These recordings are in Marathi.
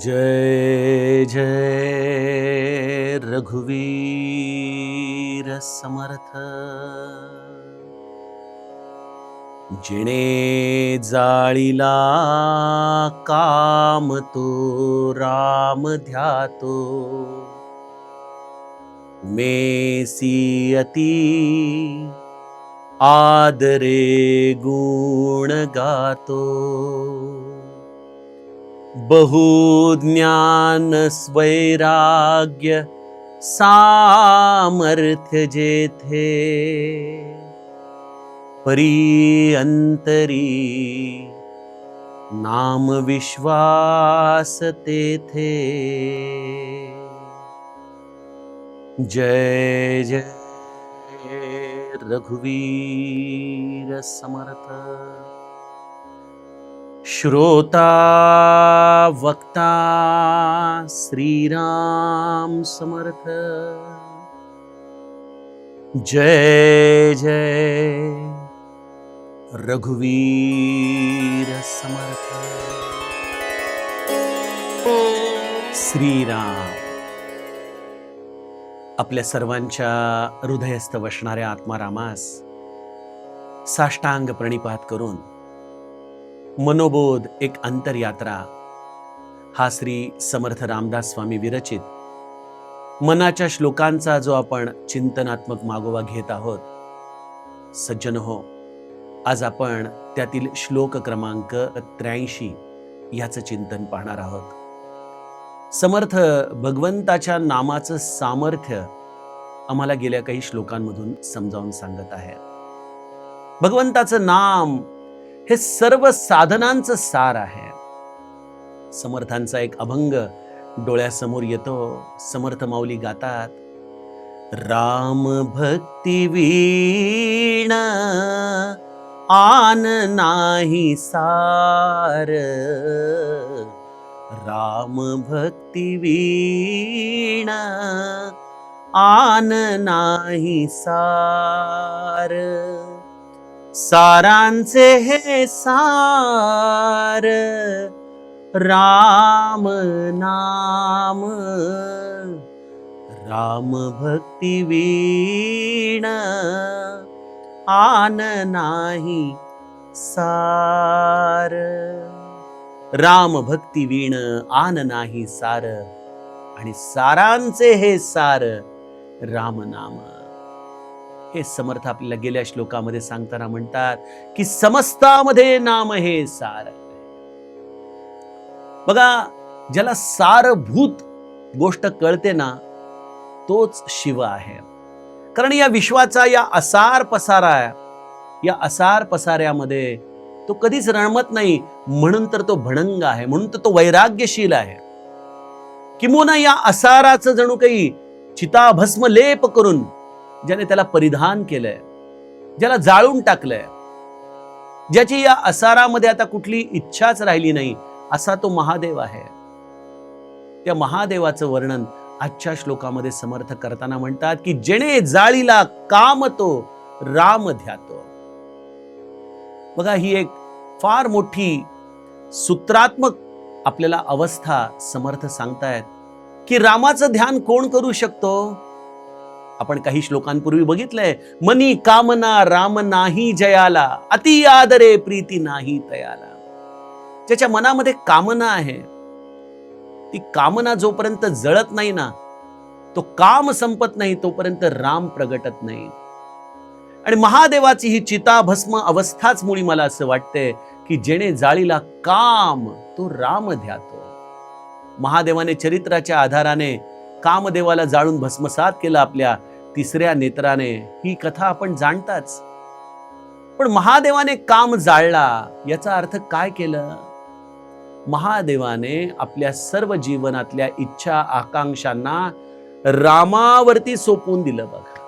जय जय रघुवीर समर्थ। जिने जाळीला काम तो राम ध्यातो, मेसी अति आदरे गुण गातो। बहुज्ञान स्वैराग्य सामर्थ्य जेथे, परी अंतरी नाम विश्वास तेथे। जय जय रघुवीर समर्थ। श्रोता वक्ता श्रीराम समर्थ। जय जय रघुवीर समर्थ। श्रीराम आपल्या सर्वांच्या हृदयस्थ वसणाऱ्या आत्मारामास साष्टांग प्रणिपात करून मनोबोध एक अंतरयात्रा हा श्री समर्थ रामदास स्वामी विरचित मनाच्या श्लोकांचा जो आपण चिंतनात्मक मागोवा घेत आहोत, सज्जन हो, आज आपण त्यातील श्लोक क्रमांक 83 याचं चिंतन पाहणार आहोत। समर्थ भगवंताच्या नामाचं सामर्थ्य आम्हाला गेल्या काही श्लोकांमधून समजावून सांगत आहे। भगवंताचं नाम हे सर्व साधनांचं सार आहे। समर्थांचा एक अभंग डोळ्यासमोर येतो। समर्थ माऊली गातात, राम भक्ती वीण आन नाही सार, राम भक्ती वीण आन नाही सार, सारांचे हे सार राम नाम, राम भक्ती वीण आन नाही सार, राम भक्ती वीण आन नाही सार, आणि सारांचे हे सार राम नाम। हे समर्थ आपल्याला गेल्या श्लोकामध्ये सांगताना म्हणतात की समस्तामध्ये नाम हे सार। बघा, ज्याला सारभूत गोष्ट कळते ना, तोच शिव आहे। कारण या विश्वाचा या असार पसाऱ्यामध्ये तो कधीच रमत नाही, म्हणून तर तो भणंग आहे, म्हणून तर तो वैराग्यशील आहे। किंबहुना या असाराचं जणू काही चिताभस्म लेप करून ज्याने त्याला परिधान केलंय, ज्याला जाळून टाकलंय, ज्याची या असारामध्ये आता कुठली इच्छाच राहिली नाही, असा तो महादेव आहे। त्या महादेवाचं वर्णन आजच्या श्लोकामध्ये समर्थ करताना म्हणतात की जेणे जाळीला काम तो राम ध्यातो। बघा, ही एक फार मोठी सूत्रात्मक आपल्याला अवस्था समर्थ सांगतायत की रामाचं ध्यान कोण करू शकतो। आपण काही श्लोकांपूर्वी बघितलंय, मनी कामना राम नाही जयाला, अति आदरे प्रीती नाही तयाला। ज्याच्या मनामध्ये कामना आहे, ती कामना जोपर्यंत जळत नाही ना, तो काम संपत नाही तोपर्यंत राम प्रगटत नाही। आणि महादेवाची ही चिताभस्म अवस्थाच मुळी मला असं वाटतंय की जेणे जाळीला काम तो राम ध्यातो। महादेवाने चरित्राच्या आधाराने कामदेवाला जाळून भस्मसात केलं आपल्या तिसऱ्या नेत्राने, ही कथा आपण जाणताच। पण महादेवाने काम जाळला याचा अर्थ काय केलं? महादेवाने आपल्या सर्व जीवनातल्या इच्छा आकांक्षांना रामावरती सोपवून दिलं। बघा,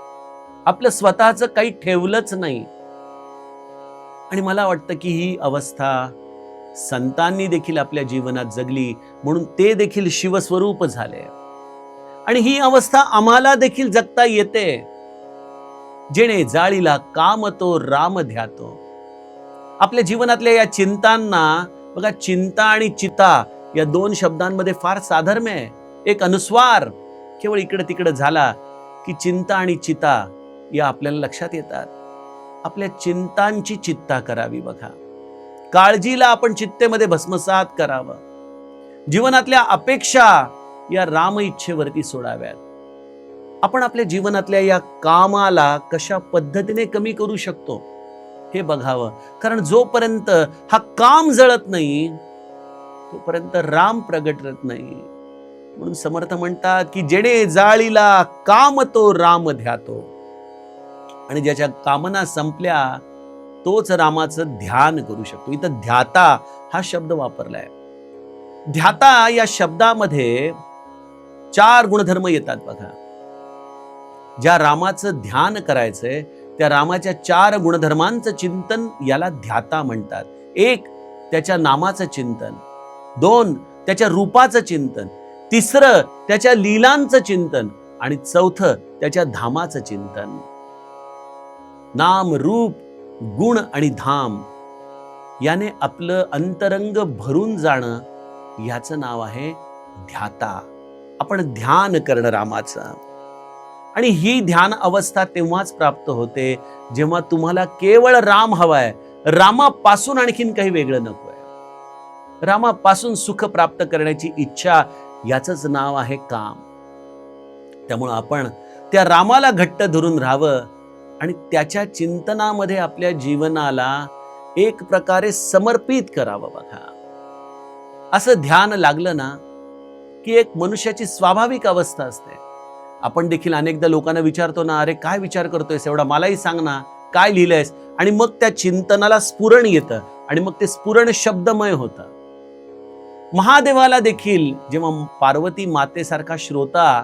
आपलं स्वतःचं काही ठेवलंच नाही। आणि मला वाटतं की ही अवस्था संतांनी देखील आपल्या जीवनात जगली, म्हणून ते देखील शिवस्वरूप झाले। आणि ही अवस्था आम्हाला देखील जगता येते। जेणे जाळीला काम तो राम ध्यातो। आपल्या जीवनातल्या या चिंतांना बघा, चिंता आणि चिता या दोन शब्दांमध्ये फार साधर्म्य आहे. एक अनुस्वार केवळ इकडे तिकडे झाला की चिंता आणि चिता या आपल्याला लक्षात येतात. आपल्या चिंतांची चित्ता करावी बघा. काळजीला आपण चित्तेमध्ये भस्मसात करावं. जीवनातल्या अपेक्षा या राम इच्छेवरती सोडाव्यात. आपण आपल्या जीवनातल्या या कामाला कशा पद्धतीने कमी करू शकतो हे बघावं. कारण जोपर्यंत हा काम जळत नाही तोपर्यंत राम प्रगटत नाही. म्हणून समर्थ म्हणतात की जेणे जाळीला काम तो राम ध्यातो. आणि ज्याच्या कामना संपल्या तोच रामाचं ध्यान करू शकतो. इथं ध्याता हा शब्द वापरलाय. ध्याता या शब्दामध्ये 4 गुणधर्म येतात बघा. ज्या रामाचं ध्यान करायचंय त्या रामाच्या 4 गुणधर्मांचं चिंतन याला ध्याता म्हणतात. 1 त्याच्या नामाचं चिंतन, 2 त्याच्या रूपाचं चिंतन, 3 त्याच्या लीलांचं चिंतन आणि 4 त्याच्या धामाचं चिंतन. नाम, रूप, गुण आणि धाम याने आपलं अंतरंग भरून जाणं याचं नाव आहे ध्याता. आपण ध्यान करणं रामाचं. आणि ही ध्यान अवस्था तेव्हाच प्राप्त होते जेव्हा तुम्हाला केवळ राम हवाय, रामापासून आणखीन काही वेगळं नकोय. रामापासून सुख प्राप्त करण्याची इच्छा याचंच नाव आहे काम. त्यामुळे आपण त्या रामाला घट्ट धरून राहावं आणि त्याच्या चिंतनामध्ये आपल्या जीवनाला एक प्रकारे समर्पित करावं बघा. असं ध्यान लागलं ना की एक मनुष्याची स्वाभाविक अवस्था असते. आपण देखील अनेकदा लोकांना विचारतो ना, अरे काय विचार करतोयस एवढा, मलाही सांग ना, काय लिहिलंयस. आणि मग त्या चिंतनाला स्फुरण येतं आणि मग ते स्फुरण शब्दमय होतं. महादेवाला देखील जेव्हा पार्वती मातेसारखा श्रोता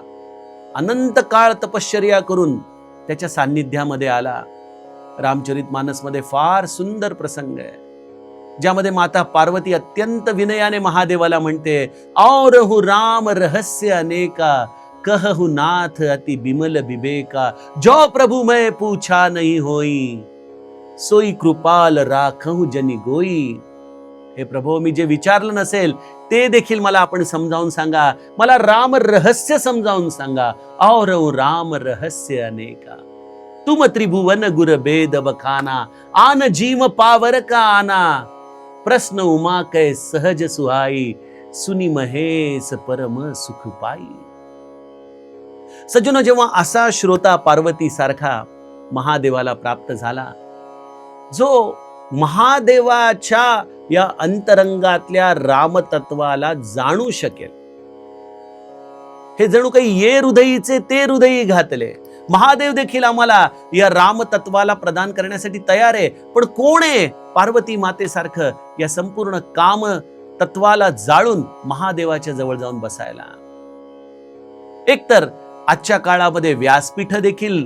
अनंत काळ तपश्चर्या करून त्याच्या सान्निध्यामध्ये आला. रामचरितमानसमध्ये फार सुंदर प्रसंग आहे ज्यामध्ये माता पार्वती अत्यंत विनयाने महादेवाला म्हणते, औरहु राम रहस्य अनेका, कहु नाथ अति बिमल विवेका, जो प्रभु मैं पूछा नहीं होई, सोई कृपाल राखहु जनी गोई. हे प्रभू, मी जे विचारलं नसेल ते देखील मला आपण समजावून सांगा. मला राम रहस्य समजावून सांगा. औरहु राम रहस्य अनेका, तुम त्रिभुवन गुर बेद बखाना, आन जीव पावर का आना, प्रश्न उमा कै सहज सुहाई, सुनी महेश परम सुख पाई. सज्जनो, जेव्हा असा श्रोता पार्वती सारखा महादेवाला प्राप्त झाला, जो महादेवाच्या या अंतरंगातल्या रामतत्वाला जाणू शकेल. हे जणू काही ये हृदयीचे ते हृदयी घातले. महादेव देखील आम्हाला या रामतत्वाला प्रदान करण्यासाठी तयार आहे. पण कोण आहे पार्वती मातेसारखं या संपूर्ण काम तत्वाला जाळून महादेवाच्या जवळ जाऊन बसायला? एकतर आजच्या काळामध्ये व्यासपीठ देखील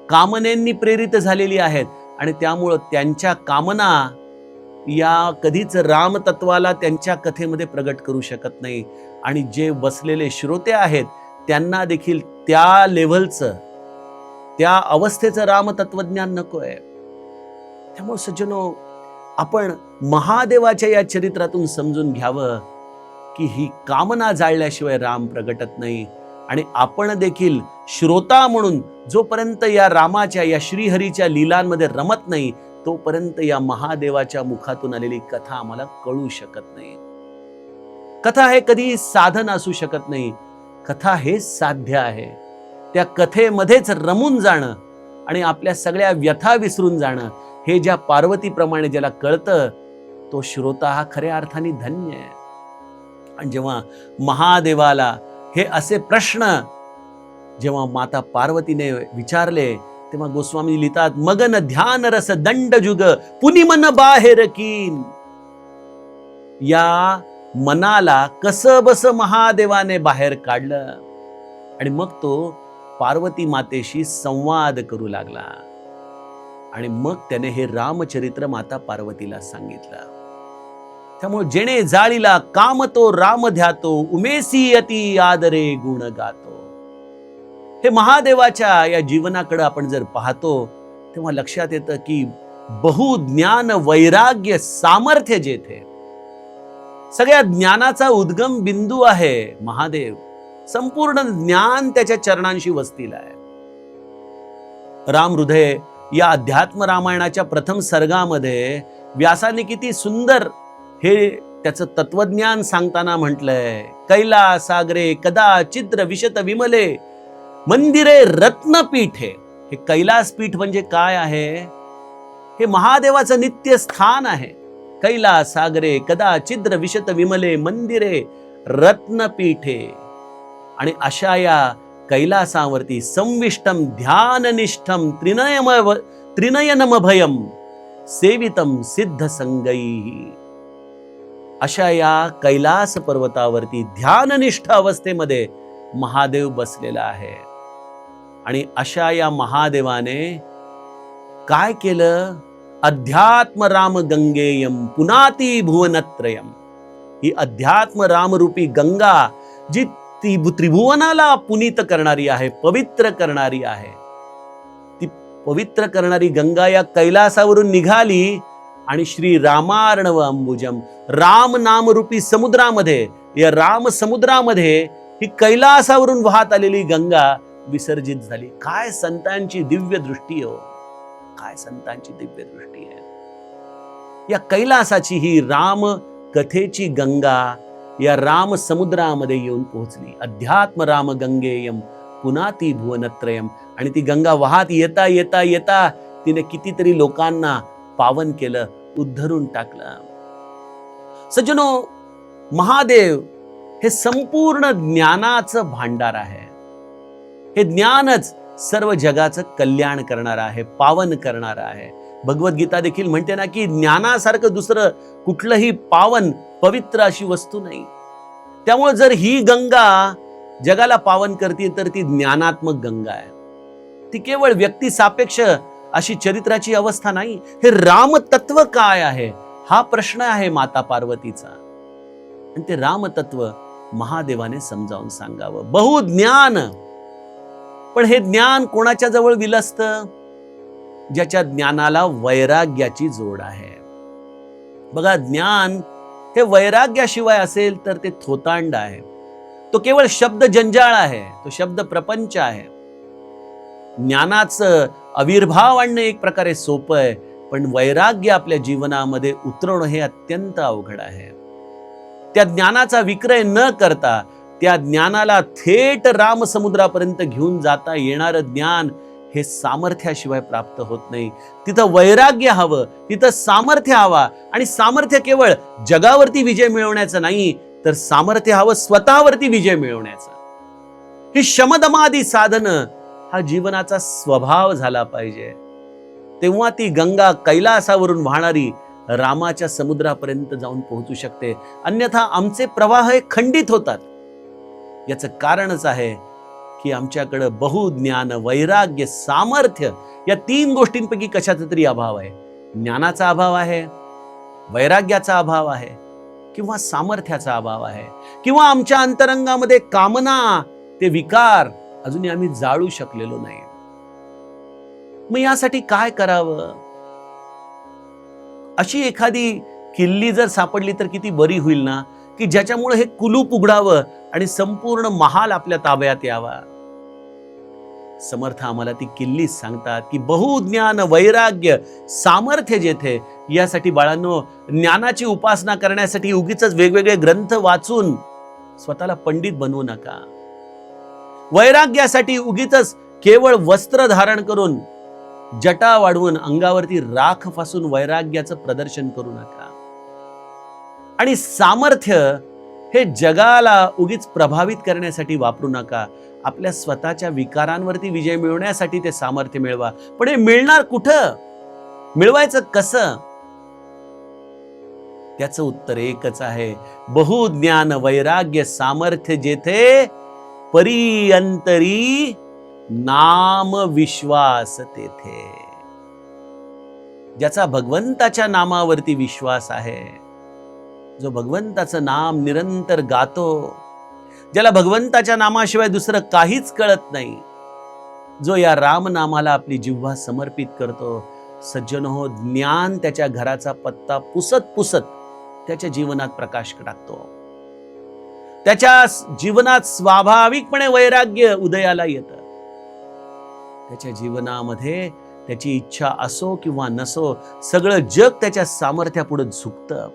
कामनेंनी प्रेरित झालेली आहेत आणि त्यामुळं त्यांच्या कामना या कधीच रामतत्वाला त्यांच्या कथेमध्ये प्रगट करू शकत नाही. आणि जे बसलेले श्रोते आहेत त्यांना देखील त्या लेव्हलचं, त्या अवस्थेचं रामतत्वज्ञान नकोय. त्यामुळे सज्जनो, आपण महादेवाच्या या चरित्रातून समजून घ्यावं की ही कामना जाळल्याशिवाय राम प्रगटत नाही. आणि आपण देखील श्रोता म्हणून जोपर्यंत या रामाच्या, या श्रीहरीच्या लीलांमध्ये रमत नाही तोपर्यंत या महादेवाच्या मुखातून आलेली कथा आम्हाला कळू शकत नाही. कथा हे कधी साधन असू शकत नाही. कथा हे साध्य आहे. त्या कथेमध्येच रमून जाणं आणि आपल्या सगळ्या व्यथा विसरून जाणं हे ज्या पार्वतीप्रमाणे ज्याला कळतं तो श्रोता हा खऱ्या अर्थाने धन्य आहे. आणि जेव्हा महादेवाला हे असे प्रश्न जेव्हा माता पार्वतीने विचारले तेव्हा गोस्वामी लिहितात, मगन ध्यान रस दंड जुग पुनि मन बाहेर कीन. या मनाला कसं बस महादेवाने बाहेर काढलं आणि मग तो पार्वती मातेशी संवाद करू लागला. आणि मग त्याने हे रामचरित्र माता पार्वतीला सांगितलं. त्यामुळे जेणे जाळीला काम तो राम ध्यातो, उमेसी अति आदरे गुण गातो. हे महादेवाच्या या जीवनाकडे आपण जर पाहतो तेव्हा लक्षात येतं की बहुज्ञान वैराग्य सामर्थ्य जेथे सगळ्या ज्ञानाचा उद्गम बिंदू आहे महादेव. संपूर्ण ज्ञान त्याच्या चरणांशी वसलेलं आहे. राम हृदय या अध्यात्म रामायणाच्या प्रथम सर्गामध्ये व्यासाने किती सुंदर हे त्याचं तत्वज्ञान सांगताना म्हटलंय. कैलासाग्रे कदा चिद्र विशत विमले मंदिरे रत्नपीठे. हे कैलास पीठ म्हणजे काय आहे? हे महादेवाचं नित्य स्थान आहे. कैलासाग्रे कदा चिद्र विशत विमले मंदिरे रत्नपीठे. आणि अशा या कैलासावरती संविष्टम ध्याननिष्ठम त्रिनयनमभयम सेवितम सिद्ध संगैः. अशा या कैलास पर्वतावरती ध्याननिष्ठ अवस्थेमध्ये महादेव बसलेला आहे. आणि अशा या महादेवाने काय केलं? अध्यात्म राम गंगेयम पुनाती भुवनत्रयम. ही अध्यात्म रामरूपी गंगा जी त्रिभुवनाला पुनीत करणारी आहे, पवित्र करणारी आहे, ती पवित्र करणारी गंगा या कैलासावरून निघाली आणि श्री रामार्णव अंबुजम राम नामरूपी समुद्रामध्ये, या राम समुद्रामध्ये ही कैलासावरून वाहत आलेली गंगा विसर्जित झाली. काय संतांची दिव्य दृष्टी हो, काय संतांची दिव्य दृष्टी आहे. या कैलासाची ही राम कथेची गंगा या राम समुद्रामध्ये येऊन पोहोचली. अध्यात्म राम गंगेयम पुनाती भुवनत्रयम. आणि ती गंगा वाहत येता येता येता तिने कितीतरी लोकांना पावन केलं, उद्धरून टाकलं. सज्जनो, महादेव हे संपूर्ण ज्ञानाचं भांडार आहे. हे ज्ञानच सर्व जगाचं कल्याण करणार आहे, पावन करणार आहे. भगवद्गीता देखील म्हणते ना की ज्ञानासारखं दुसरं कुठलंही पावन पवित्र अशी वस्तू नाही. त्यामुळे जर ही गंगा जगाला पावन करते तर ती ज्ञानात्मक गंगा आहे. ती केवळ व्यक्ती सापेक्ष अशी चरित्राची अवस्था नाही. हे रामतत्व काय आहे हा प्रश्न आहे माता पार्वतीचा. आणि ते रामतत्व महादेवाने समजावून सांगावं. बहुज्ञान. पण हे ज्ञान कोणाच्या जवळ विलसतं? ज्याच्या ज्ञानाला वैराग्याची जोड आहे. बघा, ज्ञान हे वैराग्याशिवाय असेल तर ते थोतांड आहे. तो केवळ शब्द जंजाळ आहे, तो शब्द प्रपंच आहे. ज्ञानाचं आविर्भाव आणणं एक प्रकारे सोपं आहे, पण वैराग्य आपल्या जीवनामध्ये उतरवणं हे अत्यंत अवघड आहे. त्या ज्ञानाचा विक्रय न करता त्या ज्ञानाला थेट रामसमुद्रापर्यंत घेऊन जाता येणारं ज्ञान हे सामर्थ्याशिवाय प्राप्त होत नाही. तिथं वैराग्य हवं, तिथं सामर्थ्य हवा. आणि सामर्थ्य केवळ जगावरती विजय मिळवण्याचं नाही, तर सामर्थ्य हवं स्वतःवरती विजय मिळवण्याचं. ही शमदमादी साधनं हा जीवनाचा स्वभाव झाला पाहिजे. तेव्हा ती गंगा कैलासावरून वाहणारी रामाच्या समुद्रापर्यंत जाऊन पोहोचू शकते. अन्यथा आमचे प्रवाह हे खंडित होतात. याचं कारणच आहे की आमच्याकडे बहुज्ञान, वैराग्य, सामर्थ्य या तीन गोष्टींपैकी कशाचा तरी अभाव आहे. ज्ञानाचा अभाव आहे, वैराग्याचा अभाव आहे, किंवा सामर्थ्याचा अभाव आहे, किंवा आमच्या अंतरंगामध्ये कामना, ते विकार अजूनही आम्ही जाळू शकलेलो नाही. मग यासाठी काय करावं? अशी एखादी किल्ली जर सापडली तर किती बरी होईल ना, की ज्याच्यामुळे हे कुलूप उघडावं आणि संपूर्ण महाल आपल्या ताब्यात यावा. समर्थ आम्हाला ती किल्ली सांगतात की बहुज्ञान, वैराग्य, सामर्थ्य जेथे, यासाठी बाळांनो ज्ञानाची उपासना करण्यासाठी उगीच वेगवेगळे ग्रंथ वाचून स्वतःला पंडित बनवू नका. वैराग्यासाठी उगीच केवळ वस्त्र धारण करून, जटा वाढवून, अंगावरती राख फासून वैराग्याचं प्रदर्शन करू नका. आणि सामर्थ्य हे जगाला उगीच प्रभावित करण्यासाठी वापरू नका. आपल्या स्वतःच्या विकारांवरती विजय मिळवण्यासाठी ते सामर्थ्य मिळवा. पण हे मिळणार कुठं? मिळवायचं कसं? त्याचं उत्तर एकच आहे. बहुज्ञान, वैराग्य, सामर्थ्य जेथे, परिअंतरी नाम विश्वास तेथे. ज्याचा भगवंताच्या नामावरती विश्वास आहे, जो भगवंताचं नाम निरंतर गातो, ज्याला भगवंताच्या नामाशिवाय दुसरं काहीच कळत नाही, जो या राम नामाला आपली जिव्हा समर्पित करतो, सज्जन हो, ज्ञान त्याच्या घराचा पत्ता पुसत पुसत त्याच्या जीवनात प्रकाश टाकतो. त्याच्या जीवनात स्वाभाविकपणे वैराग्य उदयाला येतं. त्याच्या जीवनामध्ये त्याची इच्छा असो किंवा नसो, सगळं जग त्याच्या सामर्थ्यापुढे झुकतं.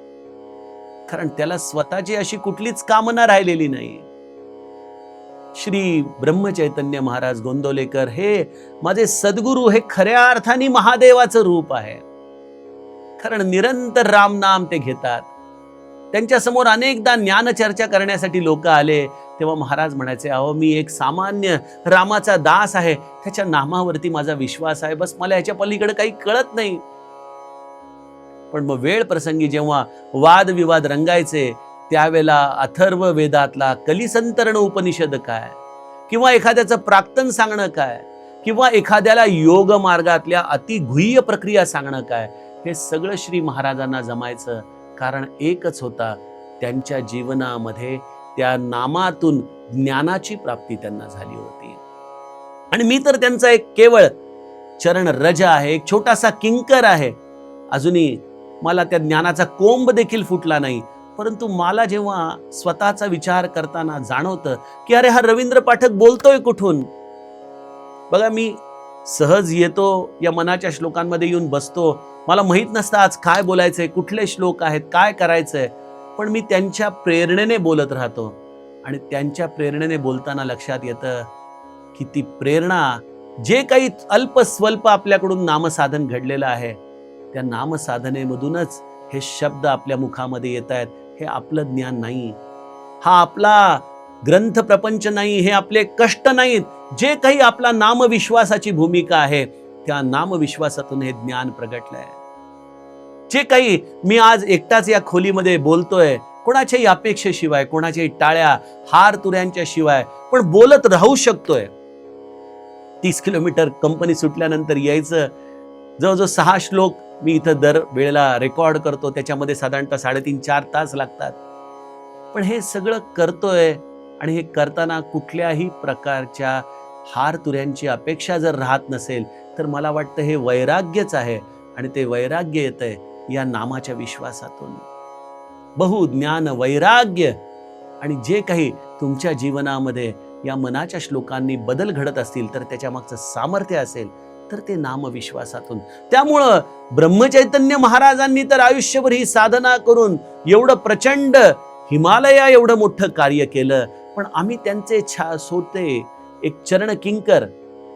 कारण त्याला स्वतःची अशी कुठलीच कामना राहिलेली नाही. श्री ब्रह्मचैतन्य महाराज गोंदवलेकर हे माझे सद्गुरू, हे खऱ्या अर्थाने महादेवाचं रूप आहे. कारण निरंतर रामनाम ते घेतात. त्यांच्या समोर अनेकदा ज्ञानचर्चा करण्यासाठी लोक आले, तेव्हा महाराज म्हणायचे, अहो मी एक सामान्य रामाचा दास आहे, त्याच्या नामावरती माझा विश्वास आहे, बस मला याच्या पलीकडे काही कळत नाही. पण मग वेळ प्रसंगी जेव्हा वादविवाद रंगायचे, त्यावेळेला अथर्व वेदातला कलिसंतरण उपनिषद काय, किंवा एखाद्याचं प्राक्तन सांगणं काय, किंवा एखाद्याला योग मार्गातल्या अतिगुह्य प्रक्रिया सांगणं काय, हे सगळं श्री महाराजांना जमायचं. कारण एकच होता, त्यांच्या जीवनामध्ये त्या नामातून ज्ञानाची प्राप्ती त्यांना झाली होती. आणि मी तर त्यांचा एक केवळ चरण रज आहे, एक छोटासा किंकर आहे. अजूनही मला त्या ज्ञानाचा कोंब देखील फुटला नाही. परंतु मला जेव्हा स्वतःचा विचार करताना जाणवतं की अरे हा रवींद्र पाठक बोलतोय कुठून. बघा, मी सहज येतो, या मनाच्या श्लोकांमध्ये येऊन बसतो, मला माहित नसतं आज काय बोलायचंय, कुठले श्लोक आहेत, काय करायचंय, पण मी त्यांच्या प्रेरणेने बोलत राहतो. आणि त्यांच्या प्रेरणेने बोलताना लक्षात येतं की ती प्रेरणा, जे काही अल्प स्वल्प आपल्याकडून नामसाधन घडलेलं आहे, त्या नामसाधनेमधूनच हे शब्द आपल्या मुखामध्ये येत आहेत. हे आपलं ज्ञान नाही, हा आपला ग्रंथ प्रपंच नाही, हे आपले कष्ट नाहीत. जे काही आपला नामविश्वासाची भूमिका आहे, त्या नामविश्वासातून हे ज्ञान प्रगटलंय. जे काही मी आज एकटाच या खोलीमध्ये बोलतोय, कोणाच्याही अपेक्षेशिवाय, कोणाच्याही टाळ्या हार तुऱ्यांच्या शिवाय, पण बोलत राहू शकतोय. 30 किलोमीटर कंपनी सुटल्यानंतर यायचं, जवळजवळ 6 श्लोक मी इथं दर वेळेला रेकॉर्ड करतो, त्याच्यामध्ये साधारणतः 3.5-4 तास लागतात. पण हे सगळं करतोय, आणि हे करताना कुठल्याही प्रकारच्या हार तुऱ्यांची अपेक्षा जर राहत नसेल, तर मला वाटतं हे वैराग्यच आहे. आणि ते वैराग्य येतंय या नामाच्या विश्वासातून. बहुज्ञान वैराग्य. आणि जे काही तुमच्या जीवनामध्ये या मनाच्या श्लोकांनी बदल घडत असतील, तर त्याच्या मागचं सामर्थ्य असेल, तर ते नामविश्वासातून. त्यामुळं ब्रह्मचैतन्य महाराजांनी तर आयुष्यभर ही साधना करून एवढं प्रचंड हिमालया एवढं मोठं कार्य केलं. पण आम्ही त्यांचे सोते एक चरण किंकर,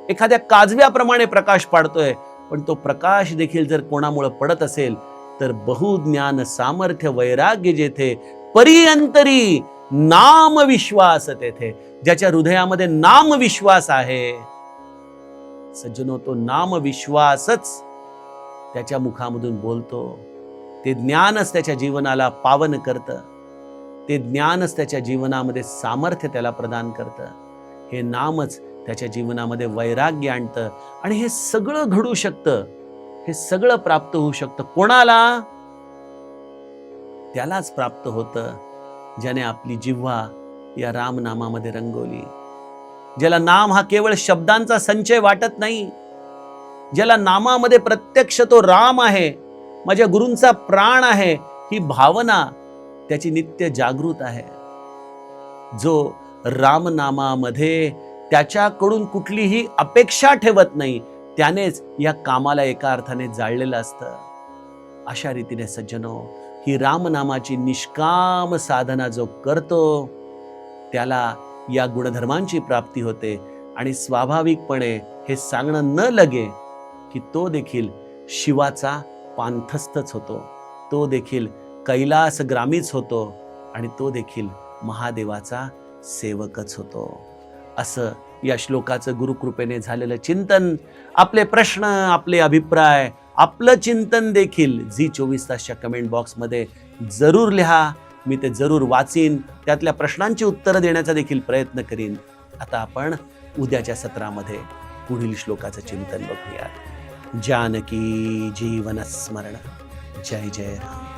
एखाद्या काजव्याप्रमाणे प्रकाश पाडतोय. पण तो प्रकाश देखील जर कोणामुळे पडत असेल, तर बहुज्ञान सामर्थ्य वैराग्य जेथे, परिअंतरी नाम विश्वास तेथे. ज्याच्या हृदयामध्ये नाम विश्वास आहे, सज्जनो, तो नाम विश्वासच त्याच्या मुखामधून बोलतो. ते ज्ञानच त्याच्या जीवनाला पावन करतं. ते ज्ञानच त्याच्या जीवनामध्ये सामर्थ्य त्याला प्रदान करतं. हे नामच त्याच्या जीवनामध्ये वैराग्य आणतं. आणि हे सगळं घडू शकतं, हे सगळं प्राप्त होऊ शकतं. कोणाला? त्यालाच प्राप्त होतं ज्याने आपली जिव्हा या रामनामामध्ये रंगवली. ज्याला नाम हा केवळ शब्दांचा संचय वाटत नाही, ज्याला नामामध्ये प्रत्यक्ष तो राम आहे, माझ्या गुरूंचा प्राण आहे, ही भावना त्याची नित्य जागृत आहे. जो रामनामामध्ये त्याच्याकडून कुठलीही अपेक्षा ठेवत नाही, त्यानेच या कामाला एका अर्थाने जाळलेलं असतं. अशा रीतीने सज्जनो, ही रामनामाची निष्काम साधना जो करतो, त्याला या गुणधर्मांची प्राप्ती होते. आणि स्वाभाविकपणे हे सांगणं न लगे की तो देखील शिवाचा पांथस्थच होतो, तो देखील कैलासग्रामीच होतो, आणि तो देखील महादेवाचा सेवकच होतो. असं या श्लोकाचं गुरुकृपेने झालेलं चिंतन. आपले प्रश्न, आपले अभिप्राय, आपलं चिंतन देखील झी24 तासच्या कमेंट बॉक्समध्ये जरूर लिहा. मी ते जरूर वाचीन, त्यातल्या प्रश्नांची उत्तरं देण्याचा देखील प्रयत्न करीन. आता आपण उद्याच्या सत्रामध्ये पुढील श्लोकाचं चिंतन बघूयात. जानकी जीवन स्मरण. जय जय राम.